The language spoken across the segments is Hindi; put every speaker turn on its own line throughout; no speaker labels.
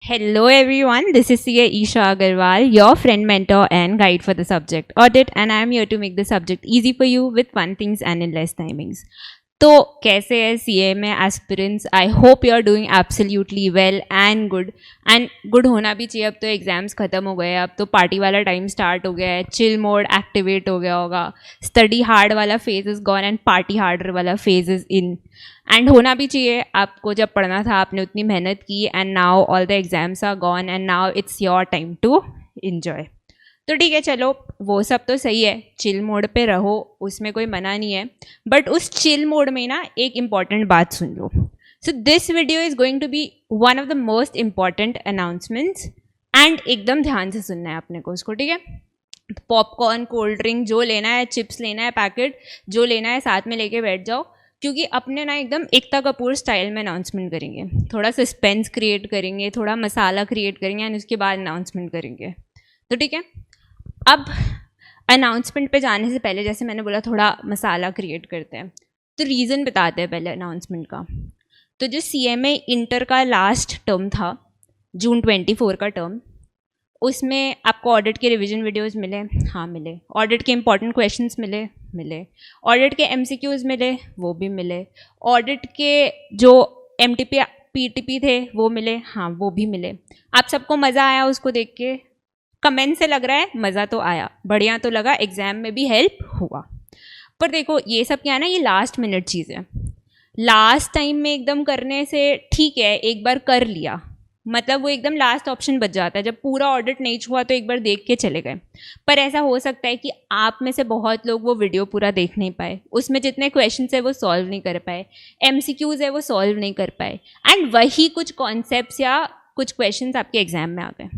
Hello everyone, this is CA Isha Agarwal, your friend, mentor and guide for the subject audit, and I am here to make the subject easy for you with fun things and in less timings. तो कैसे है सीए में aspirants? I hope you are doing absolutely well and good होना भी चाहिए. अब तो एग्जाम्स ख़त्म हो गए, अब तो पार्टी वाला टाइम स्टार्ट हो गया है, चिल मोड एक्टिवेट हो गया होगा, स्टडी हार्ड वाला phase is gone and party harder वाला फेज इज़ इन. एंड होना भी चाहिए. आपको जब पढ़ना था आपने उतनी मेहनत की and now all the exams are gone and now it's your time to enjoy. तो ठीक है, चलो वो सब तो सही है, चिल मोड पे रहो, उसमें कोई मना नहीं है. बट उस चिल मोड में ना एक इम्पॉर्टेंट बात सुन लो. So this video is going to be one of the most important announcements and एकदम ध्यान से सुनना है अपने को उसको, ठीक है. पॉपकॉर्न, कोल्ड ड्रिंक जो लेना है, चिप्स लेना है पैकेट जो लेना है साथ में लेके बैठ जाओ, क्योंकि अपने ना एकदम एकता कपूर स्टाइल में अनाउंसमेंट करेंगे. थोड़ा सस्पेंस क्रिएट करेंगे, थोड़ा मसाला क्रिएट करेंगे एंड उसके बाद अनाउंसमेंट करेंगे. तो ठीक है, अब अनाउंसमेंट पे जाने से पहले जैसे मैंने बोला थोड़ा मसाला क्रिएट करते हैं. तो रीज़न बताते हैं पहले अनाउंसमेंट का. तो जो सीएमए इंटर का लास्ट टर्म था, जून 24 का टर्म, उसमें आपको ऑडिट के रिवीजन वीडियोस मिले? हाँ मिले. ऑडिट के इंपॉर्टेंट क्वेश्चंस मिले. ऑडिट के एमसीक्यूज मिले? वो भी मिले. ऑडिट के जो एमटीपी पीटीपी थे वो मिले? हाँ वो भी मिले. आप सबको मज़ा आया उसको देख के? कमेंट से लग रहा है मज़ा तो आया, बढ़िया तो लगा, एग्ज़ाम में भी हेल्प हुआ. पर देखो ये सब क्या है ना, ये लास्ट मिनट चीज़ है. लास्ट टाइम में एकदम करने से ठीक है, एक बार कर लिया मतलब वो एकदम लास्ट ऑप्शन बच जाता है. जब पूरा ऑडिट नहीं हुआ तो एक बार देख के चले गए. पर ऐसा हो सकता है कि आप में से बहुत लोग वो वीडियो पूरा देख नहीं पाए, उसमें जितने क्वेश्चंस है वो सॉल्व नहीं कर पाए, एमसीक्यूज है वो सॉल्व नहीं कर पाए, एंड वही कुछ कॉन्सेप्ट्स या कुछ क्वेश्चंस आपके एग्जाम में आ गए.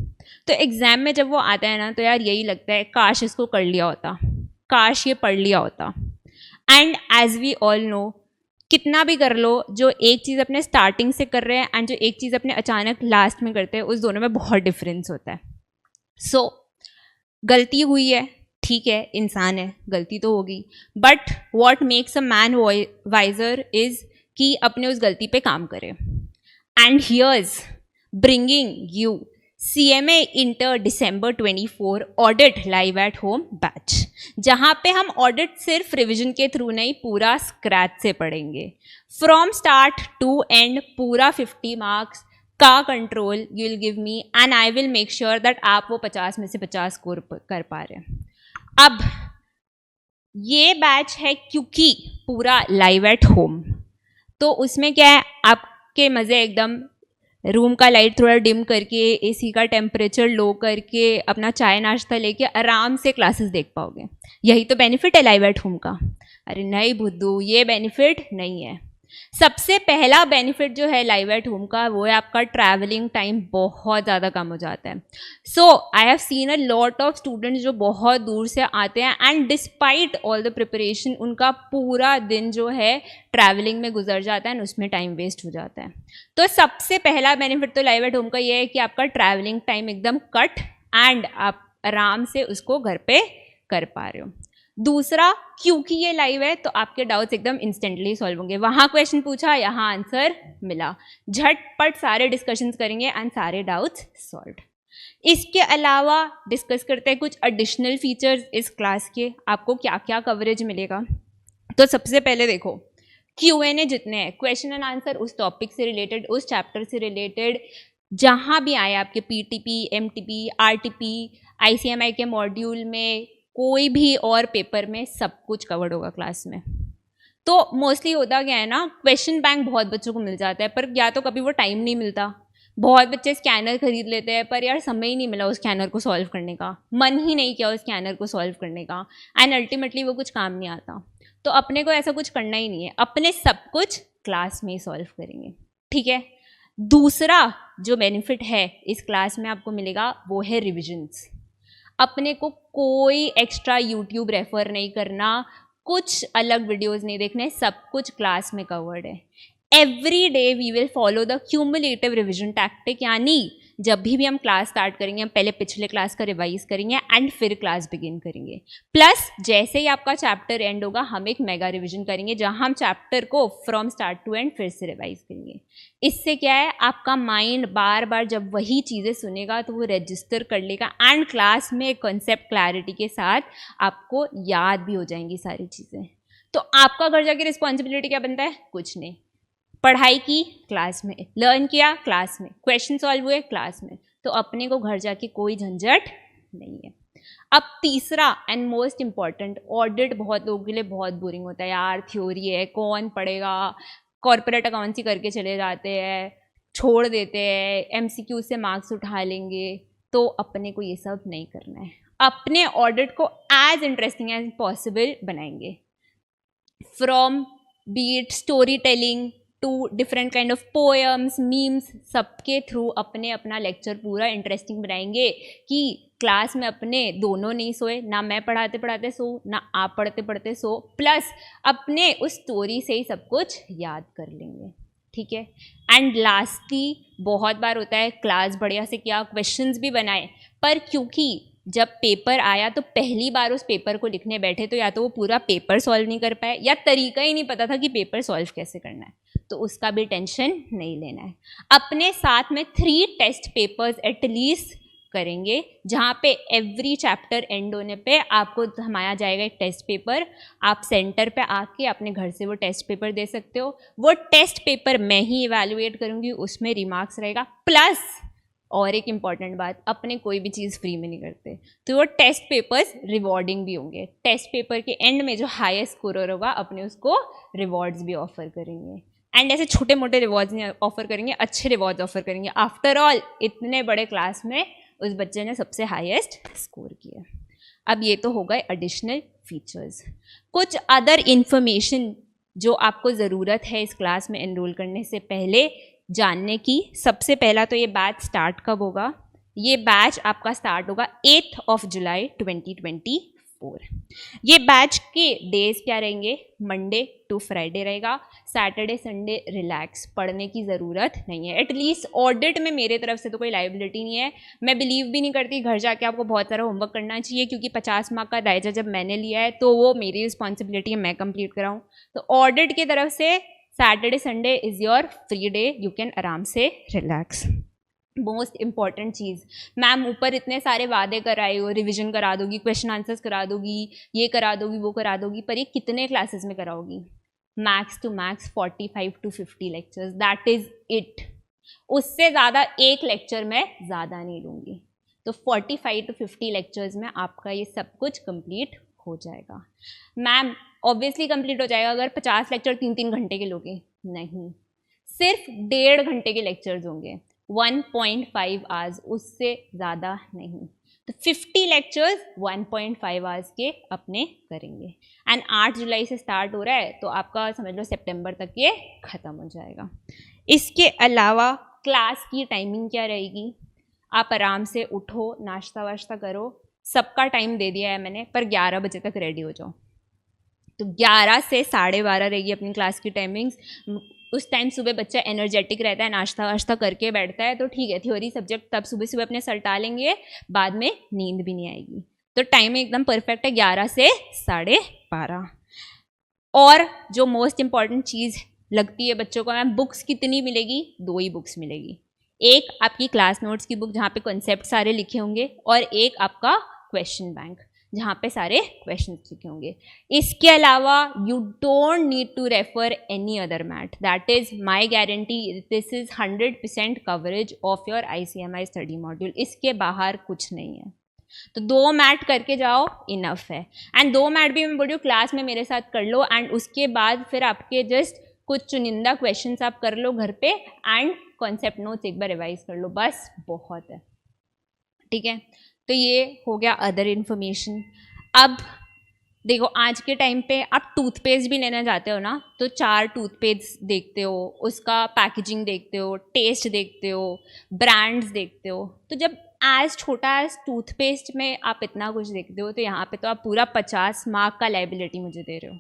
तो एग्ज़ाम में जब वो आता है ना, तो यार यही लगता है काश इसको कर लिया होता, काश ये पढ़ लिया होता. And as we all know, कितना भी कर लो, जो एक चीज़ अपने स्टार्टिंग से कर रहे हैं एंड जो एक चीज़ अपने अचानक लास्ट में करते हैं, उस दोनों में बहुत डिफरेंस होता है. सो गलती हुई है, ठीक है, इंसान है, गलती तो होगी. But what makes a man wiser is कि अपने उस गलती पे काम करे. And here's bringing you CMA inter December 24 audit live at home batch, जहाँ पे हम ऑडिट सिर्फ रिवीजन के थ्रू नहीं, पूरा स्क्रैच से पढ़ेंगे. फ्रॉम स्टार्ट टू एंड पूरा 50 मार्क्स का control you will give me and I will make sure that आप वो 50 में से 50 स्कोर कर पा रहे हैं. अब ये बैच है क्योंकि पूरा लाइव एट होम, तो उसमें क्या है, आपके मज़े एकदम रूम का लाइट थोड़ा डिम करके, एसी का टेम्परेचर लो करके, अपना चाय नाश्ता लेके आराम से क्लासेस देख पाओगे. यही तो बेनिफिट है लाइव एट होम का. अरे नहीं बुद्धू, ये बेनिफिट नहीं है. सबसे पहला बेनिफिट जो है लाइव एट होम का, वो है आपका ट्रैवलिंग टाइम बहुत ज़्यादा कम हो जाता है. So I have seen a lot of students जो बहुत दूर से आते हैं and despite all the preparation उनका पूरा दिन जो है ट्रैवलिंग में गुजर जाता है एंड उसमें टाइम वेस्ट हो जाता है. तो सबसे पहला बेनिफिट तो लाइव एट होम का ये है कि आपका ट्रैवलिंग टाइम एकदम कट एंड आप आराम से उसको घर पे कर पा रहे हो. दूसरा, क्योंकि ये लाइव है तो आपके डाउट्स एकदम इंस्टेंटली सॉल्व होंगे. वहाँ क्वेश्चन पूछा, यहाँ आंसर मिला, झटपट सारे डिस्कशंस करेंगे एंड सारे डाउट्स सॉल्व. इसके अलावा डिस्कस करते हैं कुछ एडिशनल फीचर्स इस क्लास के, आपको क्या क्या कवरेज मिलेगा. तो सबसे पहले देखो, Q&A जितने हैं, क्वेश्चन एंड आंसर उस टॉपिक से रिलेटेड, उस चैप्टर से रिलेटेड, जहाँ भी आए आपके पीटीपी, एमटीपी, आरटीपी, ICMI के मॉड्यूल में, कोई भी और पेपर में, सब कुछ कवर्ड होगा क्लास में. तो मोस्टली होता क्या है ना, क्वेश्चन बैंक बहुत बच्चों को मिल जाता है, पर या तो कभी वो टाइम नहीं मिलता. बहुत बच्चे स्कैनर खरीद लेते हैं, पर यार समय ही नहीं मिला उस स्कैनर को सॉल्व करने का, मन ही नहीं किया उस स्कैनर को सॉल्व करने का, एंड अल्टीमेटली वो कुछ काम नहीं आता. तो अपने को ऐसा कुछ करना ही नहीं है, अपने सब कुछ क्लास में ही सॉल्व करेंगे, ठीक है. दूसरा जो बेनिफिट है इस क्लास में आपको मिलेगा वो है रिविजन्स. अपने को कोई एक्स्ट्रा यूट्यूब रेफर नहीं करना, कुछ अलग वीडियोस नहीं देखने, सब कुछ क्लास में कवर्ड है. Every day we will follow the cumulative revision tactic, यानी जब भी हम क्लास स्टार्ट करेंगे हम पहले पिछले क्लास का रिवाइज करेंगे एंड फिर क्लास बिगिन करेंगे। प्लस जैसे ही आपका चैप्टर एंड होगा हम एक मेगा रिविजन करेंगे जहां हम चैप्टर को फ्रॉम स्टार्ट टू एंड फिर से रिवाइज करेंगे। इससे क्या है, आपका माइंड बार बार जब वही चीज़ें सुनेगा तो वो रजिस्टर कर लेगा एंड क्लास में कॉन्सेप्ट क्लैरिटी के साथ आपको याद भी हो जाएंगी सारी चीज़ें। तो आपका घर जाके रिस्पॉन्सिबिलिटी क्या बनता है? कुछ नहीं, पढ़ाई की क्लास में, लर्न किया क्लास में, क्वेश्चन सॉल्व हुए क्लास में, तो अपने को घर जाके कोई झंझट नहीं है। अब तीसरा एंड मोस्ट इम्पॉर्टेंट, ऑडिट बहुत लोगों के लिए बहुत बोरिंग होता है यार, थ्योरी है कौन पढ़ेगा, कॉर्पोरेट अकाउंटेंसी करके चले जाते हैं, छोड़ देते हैं, एमसीक्यू से मार्क्स उठा लेंगे। तो अपने को ये सब नहीं करना है, अपने ऑडिट को एज इंटरेस्टिंग एज पॉसिबल बनाएंगे। From beat storytelling to different kind of poems, memes, सबके थ्रू अपने अपना लेक्चर पूरा इंटरेस्टिंग बनाएंगे कि क्लास में अपने दोनों नहीं सोए, ना मैं पढ़ाते पढ़ाते सो ना आप पढ़ते पढ़ते सो, प्लस अपने उस स्टोरी से ही सब कुछ याद कर लेंगे। ठीक है। एंड लास्टली बहुत बार होता है क्लास बढ़िया से किया, क्वेश्चंस भी बनाए, पर क्योंकि जब पेपर आया तो पहली बार उस पेपर को लिखने बैठे तो या तो वो पूरा पेपर सॉल्व नहीं कर पाए या तरीका ही नहीं पता था कि पेपर सॉल्व कैसे करना है, तो उसका भी टेंशन नहीं लेना है। अपने साथ में 3 टेस्ट पेपर्स एटलीस्ट करेंगे जहाँ पे एवरी चैप्टर एंड होने पे आपको थमाया जाएगा एक टेस्ट पेपर, आप सेंटर पे आके अपने घर से वो टेस्ट पेपर दे सकते हो। वो टेस्ट पेपर मैं ही इवैल्यूएट करूँगी, उसमें रिमार्क्स रहेगा। प्लस और एक इम्पॉर्टेंट बात, अपने कोई भी चीज़ फ्री में नहीं करते, तो वो टेस्ट पेपर्स रिवॉर्डिंग भी होंगे। टेस्ट पेपर के एंड में जो हाईएस्ट स्कोरर होगा अपने उसको रिवॉर्ड्स भी ऑफर करेंगे। एंड ऐसे छोटे मोटे रिवॉर्ड्स नहीं ऑफर करेंगे, अच्छे रिवॉर्ड्स ऑफर करेंगे। आफ्टर ऑल इतने बड़े क्लास में उस बच्चे ने सबसे हाईएस्ट स्कोर किया। अब ये तो हो गए एडिशनल फीचर्स। कुछ अदर इन्फॉर्मेशन जो आपको ज़रूरत है इस क्लास में एनरोल करने से पहले जानने की। सबसे पहला तो ये बैच स्टार्ट कब होगा? ये बैच आपका स्टार्ट होगा 8 जुलाई 2024। ये बैच के डेज क्या रहेंगे? मंडे टू फ्राइडे रहेगा। सैटरडे संडे रिलैक्स, पढ़ने की ज़रूरत नहीं है। एटलीस्ट ऑडिट में मेरे तरफ से तो कोई लाइबिलिटी नहीं है। मैं बिलीव भी नहीं करती घर जाके आपको बहुत सारा होमवर्क करना चाहिए, क्योंकि 50 मार्क का दायजा जब मैंने लिया है तो वो मेरी रिस्पॉन्सिबिलिटी है, मैं कंप्लीट कराऊँ। तो ऑडिट की तरफ से Saturday Sunday is your free day, you can आराम से रिलैक्स। मोस्ट इम्पॉर्टेंट चीज़, मैम ऊपर इतने सारे वादे कराए हो, रिवीजन करा दोगी, क्वेश्चन आंसर्स करा दोगी, ये करा दोगी, वो करा दोगी, पर ये कितने क्लासेस में कराओगी? Max to max 45 to 50 lectures, that is it. उससे ज़्यादा एक लेक्चर मैं ज़्यादा नहीं लूँगी। तो 45 to 50 लेक्चर्स में आपका ये सब कुछ कंप्लीट हो जाएगा। मैम ऑब्वियसली कंप्लीट हो जाएगा अगर 50 लेक्चर 3-3 घंटे के लोगे? नहीं, सिर्फ 1.5 घंटे के लेक्चर्स होंगे, 1.5 आवर्स, उससे ज़्यादा नहीं। तो 50 लेक्चर्स 1.5 आवर्स के अपने करेंगे। एंड 8 जुलाई से स्टार्ट हो रहा है तो आपका समझ लो सितंबर तक ये ख़त्म हो जाएगा। इसके अलावा क्लास की टाइमिंग क्या रहेगी? आप आराम से उठो, नाश्ता वाश्ता करो, सबका टाइम दे दिया है मैंने, पर 11 बजे तक रेडी हो जाओ। तो 11 से 12:30 रहेगी अपनी क्लास की टाइमिंग्स। उस टाइम सुबह बच्चा एनर्जेटिक रहता है, नाश्ता वाश्ता करके बैठता है, तो ठीक है, थ्योरी सब्जेक्ट तब सुबह सुबह अपने सल्टा लेंगे, बाद में नींद भी नहीं आएगी। तो टाइम एकदम परफेक्ट है, 11 से 12:30। और जो मोस्ट इम्पॉर्टेंट चीज़ लगती है बच्चों को, मैम बुक्स कितनी मिलेगी? 2 ही बुक्स मिलेगी। एक आपकी क्लास नोट्स की बुक जहाँ पे कॉन्सेप्ट सारे लिखे होंगे, और एक आपका क्वेश्चन बैंक जहाँ पे सारे क्वेश्चन लिखे होंगे। इसके अलावा you don't need to refer any other mat, that is my guarantee, this is 100% coverage of your ICMI study module. इसके बाहर कुछ नहीं है। तो 2 मैट करके जाओ, इनफ है। एंड 2 मैट भी मैं बोल रही हूँ क्लास में मेरे साथ कर लो, एंड उसके बाद फिर आपके जस्ट कुछ चुनिंदा क्वेश्चंस आप कर लो घर पे, एंड कॉन्सेप्ट नोट्स एक बार रिवाइज कर लो, बस बहुत है। ठीक है, तो ये हो गया अदर इन्फॉर्मेशन। अब देखो आज के टाइम पे आप टूथपेस्ट भी लेना चाहते हो ना, तो 4 टूथपेस्ट देखते हो, उसका पैकेजिंग देखते हो, टेस्ट देखते हो, ब्रांड्स देखते हो। तो जब एज छोटा एज टूथपेस्ट में आप इतना कुछ देखते हो, तो यहाँ पे तो आप पूरा 50 मार्क का लाइबिलिटी मुझे दे रहे हो।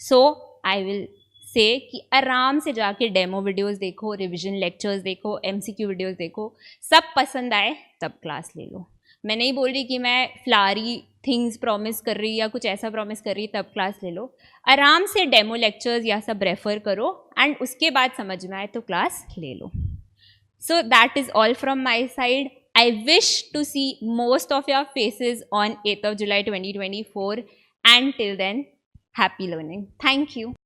सो आई विल से कि आराम से जाके डेमो वीडियोस देखो, रिवीजन लेक्चर्स देखो, एमसीक्यू वीडियोस देखो, सब पसंद आए तब क्लास ले लो। मैं नहीं बोल रही कि मैं फ्लारी थिंग्स प्रॉमिस कर रही या कुछ ऐसा प्रॉमिस कर रही तब क्लास ले लो। आराम से डेमो लेक्चर्स या सब रेफर करो एंड उसके बाद समझ में आए तो क्लास ले लो। So that is all from my side. I wish to see most of your faces on 8th of July 2024, and till then, happy learning. Thank you.